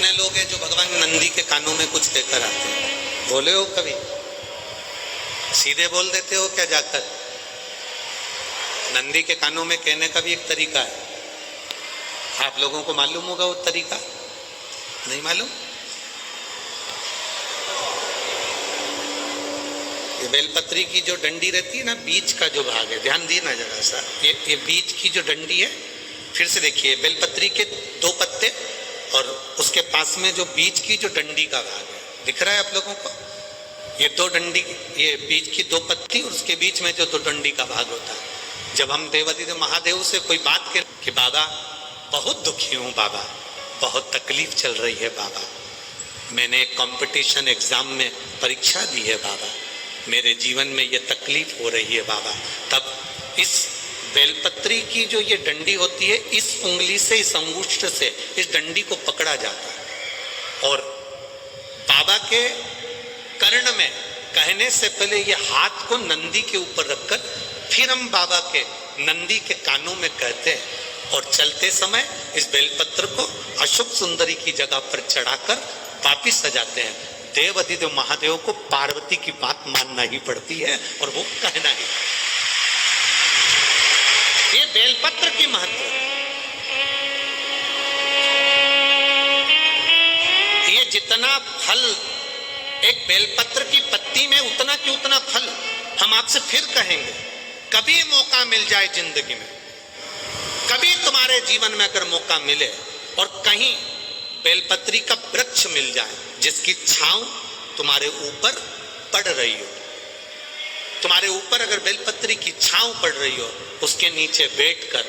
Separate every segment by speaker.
Speaker 1: कितने लोग हैं जो भगवान नंदी के कानों में कुछ कहकर आते हैं? बोले हो कभी? सीधे बोल देते हो क्या जाकर? नंदी के कानों में कहने का भी एक तरीका है। आप लोगों को मालूम होगा वो तरीका? नहीं मालूम? ये बेलपत्री की जो डंडी रहती है ना, बीच का जो भाग है, ध्यान दिए ना जरा सा, ये बीच की जो डंडी है, फिर से देखिए, बेलपत्री के 2 पत्ते और उसके पास में जो बीच की जो डंडी का भाग है, दिख रहा है आप लोगों को? ये 2 डंडी, ये बीच की 2 पत्ती और उसके बीच में जो 2 डंडी का भाग होता है। जब हम देवादिदेव महादेव से कोई बात करें कि बाबा बहुत दुखी हूँ, बाबा बहुत तकलीफ चल रही है, बाबा मैंने एक कंपटीशन एग्जाम में परीक्षा दी है, बाबा मेरे जीवन में ये तकलीफ हो रही है, बाबा, तब इस बेलपत्री की जो ये डंडी होती है, इस उंगली से, इस अंगुष्ठ से इस डंडी को पकड़ा जाता है और बाबा के कर्ण में कहने से पहले ये हाथ को नंदी के ऊपर रखकर फिर हम बाबा के नंदी के कानों में कहते हैं और चलते समय इस बेलपत्र को अशोक सुंदरी की जगह पर चढ़ाकर वापिस सजाते हैं। देवादिदेव महादेव को पार्वती की बात मानना ही पड़ती है और वो कहना ही। ये बेलपत्र की महत्व, ये जितना फल एक बेलपत्र की पत्ती में उतना की उतना फल। हम आपसे फिर कहेंगे, कभी मौका मिल जाए जिंदगी में, कभी तुम्हारे जीवन में अगर मौका मिले और कहीं बेलपत्री का वृक्ष मिल जाए जिसकी छांव तुम्हारे ऊपर पड़ रही हो, तुम्हारे ऊपर अगर बेलपत्री की छांव पड़ रही हो, उसके नीचे बैठकर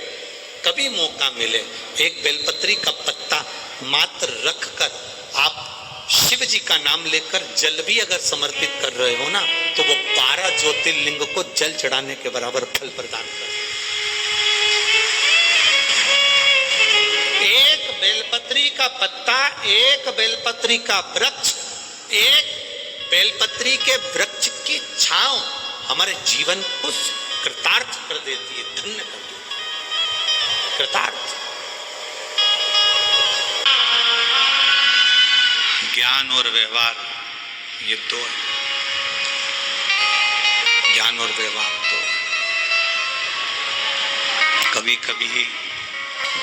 Speaker 1: कभी मौका मिले, एक बेलपत्री का पत्ता मात्र रखकर आप शिव जी का नाम लेकर जल भी अगर समर्पित कर रहे हो ना, तो वो 12 ज्योतिर्लिंग को जल चढ़ाने के बराबर फल प्रदान कर। एक बेलपत्री का पत्ता, एक बेलपत्री का वृक्ष, एक बेलपत्री के वृक्ष की छांव हमारे जीवन को कृतार्थ कर देती है, धन्य कर देती है, कृतार्थ। ज्ञान और व्यवहार ये 2 है, ज्ञान और व्यवहार 2। कभी कभी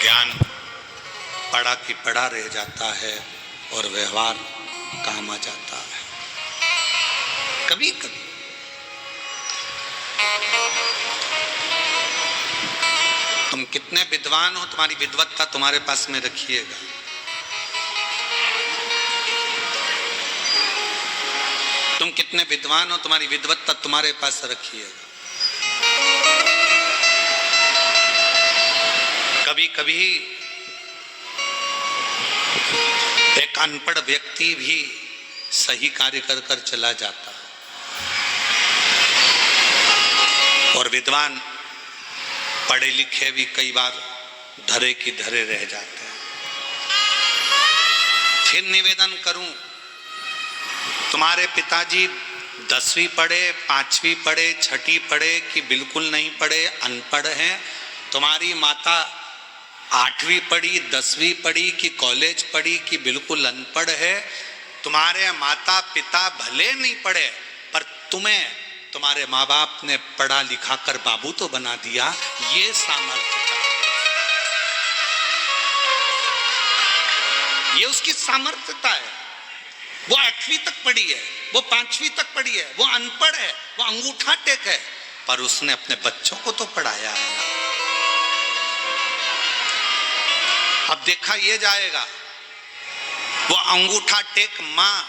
Speaker 1: ज्ञान पढ़ा कि पढ़ा रह जाता है और व्यवहार काम आ जाता है। कभी कभी तुम कितने विद्वान हो, तुम्हारी विद्वत्ता तुम्हारे पास में रखिएगा। तुम कितने विद्वान हो, तुम्हारी विद्वत्ता तुम्हारे पास रखिएगा। कभी कभी एक अनपढ़ व्यक्ति भी सही कार्य कर कर चला जाता है और विद्वान पढ़े लिखे भी कई बार धरे की धरे रह जाते हैं। फिर निवेदन करूं, तुम्हारे पिताजी 10वीं पढ़े, 5वीं पढ़े, 6ठी पढ़े कि बिल्कुल नहीं पढ़े, अनपढ़ हैं। तुम्हारी माता 8वीं पढ़ी, 10वीं पढ़ी कि कॉलेज पढ़ी कि बिल्कुल अनपढ़ है। तुम्हारे माता पिता भले नहीं पढ़े पर तुम्हें तुम्हारे माँ बाप ने पढ़ा लिखा कर बाबू तो बना दिया। ये सामर्थ्य, ये उसकी सामर्थ्यता है। वो 8वीं तक पढ़ी है, वो 5वीं तक पढ़ी है, वो अनपढ़ है, वो अंगूठा टेक है, पर उसने अपने बच्चों को तो पढ़ाया है ना। अब देखा ये जाएगा, वो अंगूठा टेक माँ,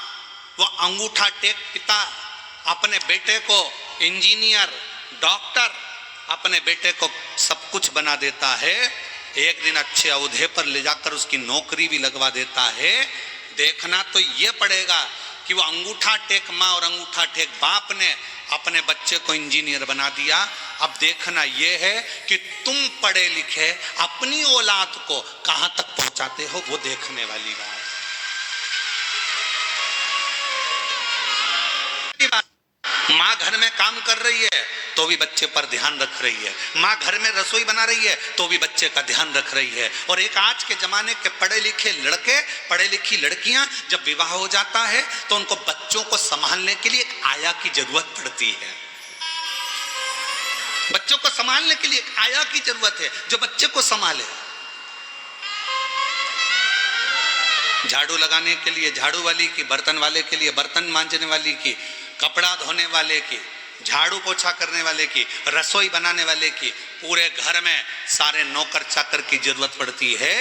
Speaker 1: वो अंगूठा टेक पिता अपने बेटे को इंजीनियर, डॉक्टर, अपने बेटे को सब कुछ बना देता है। एक दिन अच्छे ओहदे पर ले जाकर उसकी नौकरी भी लगवा देता है। देखना तो ये पड़ेगा कि वो अंगूठा टेक माँ और अंगूठा टेक बाप ने अपने बच्चे को इंजीनियर बना दिया। अब देखना यह है कि तुम पढ़े लिखे अपनी औलाद को कहां तक पहुंचाते हो, वो देखने वाली बात। माँ घर में काम कर रही है
Speaker 2: तो भी बच्चे पर ध्यान रख रही है। माँ घर में रसोई बना रही है तो भी बच्चे का ध्यान रख रही है। और एक आज के जमाने के पढ़े लिखे लड़के, पढ़े लिखी लड़कियां जब विवाह हो जाता है तो उनको बच्चों को संभालने के लिए एक आया की जरूरत पड़ती है। बच्चों को संभालने के लिए एक आया की जरूरत है जो बच्चे को संभाले। झाड़ू लगाने के लिए झाड़ू वाली की, बर्तन वाले के लिए बर्तन मांजने वाली की, कपड़ा धोने वाले की, झाड़ू पोछा करने वाले की, रसोई बनाने वाले की, पूरे घर में सारे नौकर चाकर की जरूरत पड़ती है।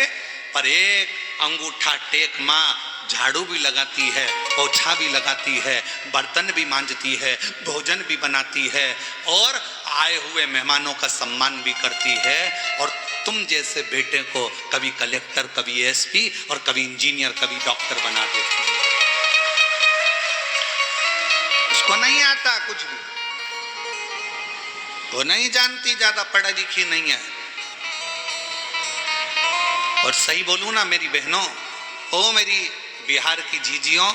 Speaker 2: पर एक अंगूठा टेक माँ झाड़ू भी लगाती है, पोछा भी लगाती है, बर्तन भी मांजती है, भोजन भी बनाती है और आए हुए मेहमानों का सम्मान भी करती है। और तुम जैसे बेटे को कभी कलेक्टर, कभी एसपी और कभी इंजीनियर, कभी डॉक्टर बना देती है। उसको नहीं आता कुछ भी, वो नहीं जानती, ज्यादा पढ़ी लिखी नहीं है। और सही बोलूं ना मेरी बहनों, ओ मेरी बिहार की जीजियों,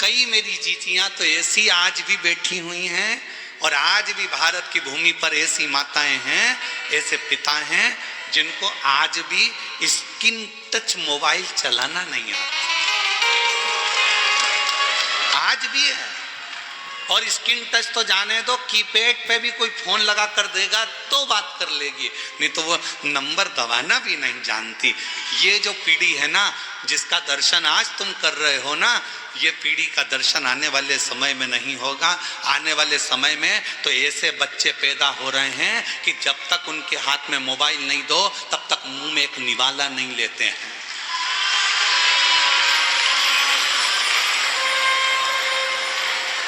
Speaker 2: कई मेरी जीजियां तो ऐसी आज भी बैठी हुई हैं और आज भी भारत की भूमि पर ऐसी माताएं हैं, ऐसे पिता हैं जिनको आज भी स्क्रीन टच मोबाइल चलाना नहीं आता। आज भी है। और स्क्रीन टच तो जाने दो, कीपैड पे भी कोई फोन लगा कर देगा तो बात कर लेगी, नहीं तो वो नंबर दबाना भी नहीं जानती। ये जो पीढ़ी है ना, जिसका दर्शन आज तुम कर रहे हो ना, ये पीढ़ी का दर्शन आने वाले समय में नहीं होगा। आने वाले समय में तो ऐसे बच्चे पैदा हो रहे हैं कि जब तक उनके हाथ में मोबाइल नहीं दो तब तक मुंह में एक निवाला नहीं लेते हैं।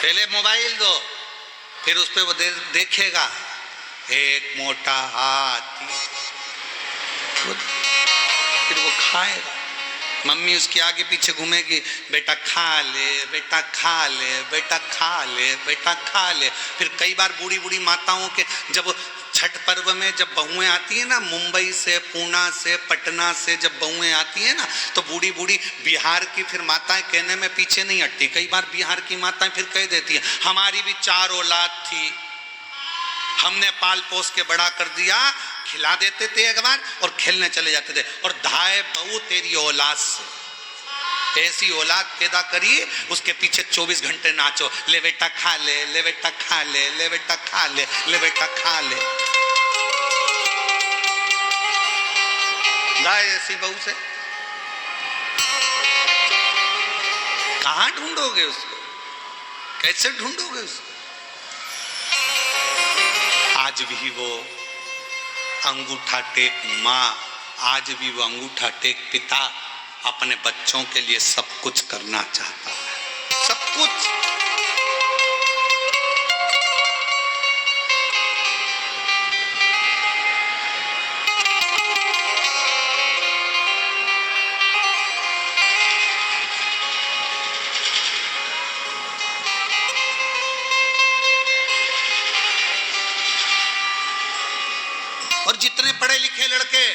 Speaker 2: पहले मोबाइल दो, फिर उस पर वो देखेगा एक मोटा हाथी, फिर वो खाएगा। मम्मी उसके आगे पीछे घूमेगी, बेटा खा ले, बेटा खा ले, बेटा खा ले, बेटा खा ले। फिर कई बार बूढ़ी बूढ़ी माताओं के जब छठ पर्व में जब बहुएं आती है ना, मुंबई से, पूना से, पटना से जब बहुएं आती है ना, तो बूढ़ी बूढ़ी बिहार की फिर माताएं कहने में पीछे नहीं हटती। कई बार बिहार की माताएं फिर कह देती है, हमारी भी 4 औलाद थी, हमने पाल पोस के बड़ा कर दिया। खिला देते थे एक बार और खेलने चले जाते थे। और धाए बहू तेरी औलाद से, ऐसी औलाद पैदा करी, उसके पीछे 24 घंटे नाचो, ले बेटा खा ले, ले बेटा खा ले, ले बेटा खा ले, ले बेटा खा ले। गाय ऐसी बहू से कहां ढूंढोगे उसको, कैसे ढूंढोगे उसको? आज भी वो अंगूठा टेक माँ, आज भी वो अंगूठा टेक पिता अपने बच्चों के लिए सब कुछ करना चाहता है, सब कुछ। और जितने पढ़े लिखे लड़के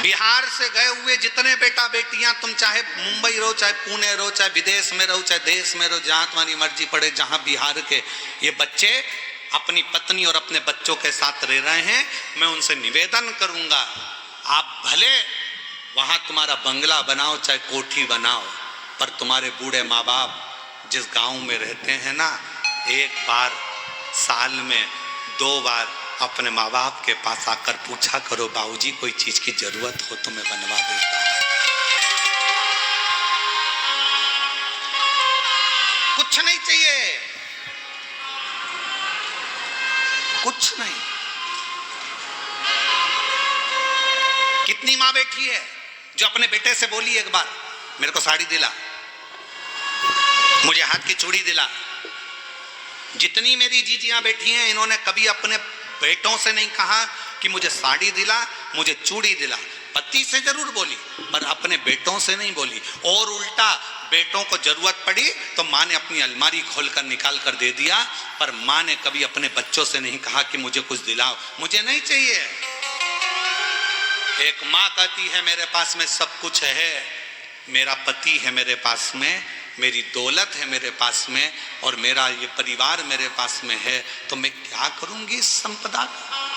Speaker 2: बिहार से गए हुए, जितने बेटा बेटियां, तुम चाहे मुंबई रहो, चाहे पुणे रहो, चाहे विदेश में रहो, चाहे देश में रहो, जहां तुम्हारी मर्जी पड़े, जहां बिहार के ये बच्चे अपनी पत्नी और अपने बच्चों के साथ रह रहे हैं, मैं उनसे निवेदन करूंगा, आप भले वहां तुम्हारा बंगला बनाओ, चाहे कोठी बनाओ, पर तुम्हारे बूढ़े माँ बाप जिस गांव में रहते हैं ना, एक बार साल में 2 बार अपने माँ बाप के पास आकर पूछा करो, बाबूजी कोई चीज की जरूरत हो तो मैं बनवा देता हूं। कुछ नहीं चाहिए, कुछ नहीं। कितनी माँ बैठी है जो अपने बेटे से बोली एक बार, मेरे को साड़ी दिला, मुझे हाथ की चूड़ी दिला। जितनी मेरी जीजियां बैठी हैं, इन्होंने कभी अपने बेटों से नहीं कहा कि मुझे साड़ी दिला, मुझे चूड़ी दिला। पति से जरूर बोली पर अपने बेटों से नहीं बोली। और उल्टा बेटों को जरूरत पड़ी तो माँ ने अपनी अलमारी खोलकर निकाल कर दे दिया, पर माँ ने कभी अपने बच्चों से नहीं कहा कि मुझे कुछ दिलाओ, मुझे नहीं चाहिए। एक माँ कहती है मेरे पास में सब कुछ है, मेरा पति है मेरे पास में, मेरी दौलत है मेरे पास में और मेरा ये परिवार मेरे पास में है, तो मैं क्या करूंगी इस संपदा का?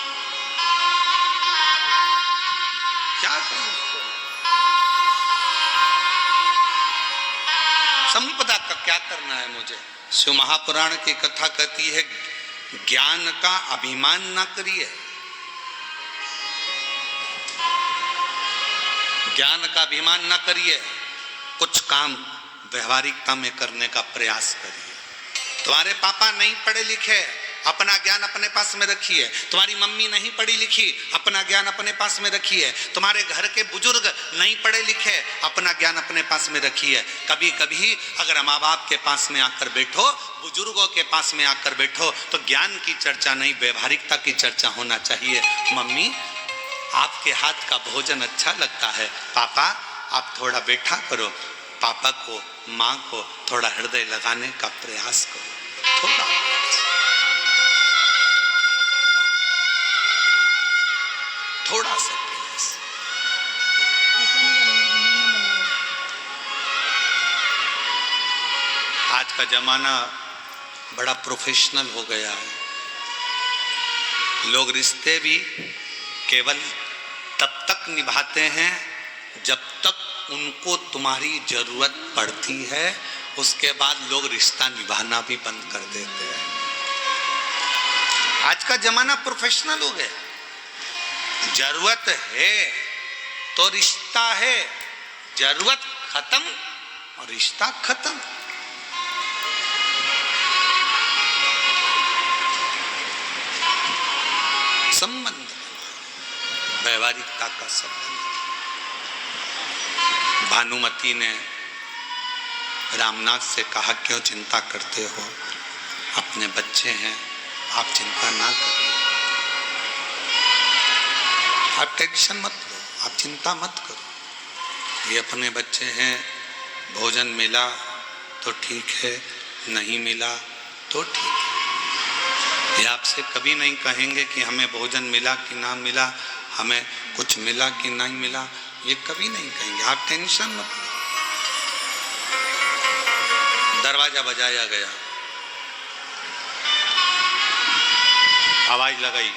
Speaker 2: क्या करूं उसको? संपदा का क्या करना है मुझे? शिव महापुराण की कथा कहती है, ज्ञान का अभिमान ना करिए, ज्ञान का अभिमान ना करिए, कुछ काम व्यवहारिकता में करने का प्रयास करिए। तुम्हारे पापा नहीं पढ़े लिखे, अपना ज्ञान अपने पास में रखिए। तुम्हारी मम्मी नहीं पढ़ी लिखी, अपना ज्ञान अपने पास में रखिए। तुम्हारे घर के बुजुर्ग नहीं पढ़े लिखे, अपना ज्ञान अपने पास में रखिए। कभी कभी अगर माँ बाप के पास में आकर बैठो, बुजुर्गों के पास में आकर बैठो, तो ज्ञान की चर्चा नहीं, व्यवहारिकता की चर्चा होना चाहिए। मम्मी, आपके हाथ का भोजन अच्छा लगता है, पापा आप थोड़ा बैठा करो, पापा को माँ को थोड़ा हृदय लगाने का प्रयास करो, थोड़ा सा प्रयास। आज का जमाना बड़ा प्रोफेशनल हो गया है। लोग रिश्ते भी केवल तब तक निभाते हैं जब तक उनको तुम्हारी जरूरत पड़ती है, उसके बाद लोग रिश्ता निभाना भी बंद कर देते हैं। आज का जमाना प्रोफेशनल हो गया। जरूरत है तो रिश्ता है, जरूरत खत्म और रिश्ता खत्म। संबंध, व्यवहारिकता का संबंध। भानुमति ने रामनाथ से कहा, क्यों चिंता करते हो, अपने बच्चे हैं, आप चिंता ना करिए, आप टेंशन मत लो, आप चिंता मत करो। ये अपने बच्चे हैं, भोजन मिला तो ठीक है, नहीं मिला तो ठीक है। ये आपसे कभी नहीं कहेंगे कि हमें भोजन मिला कि ना मिला, हमें कुछ मिला कि नहीं मिला, ये कभी नहीं कहेंगे। आप टेंशन मत लो। दरवाजा बजाया गया, आवाज लगाई,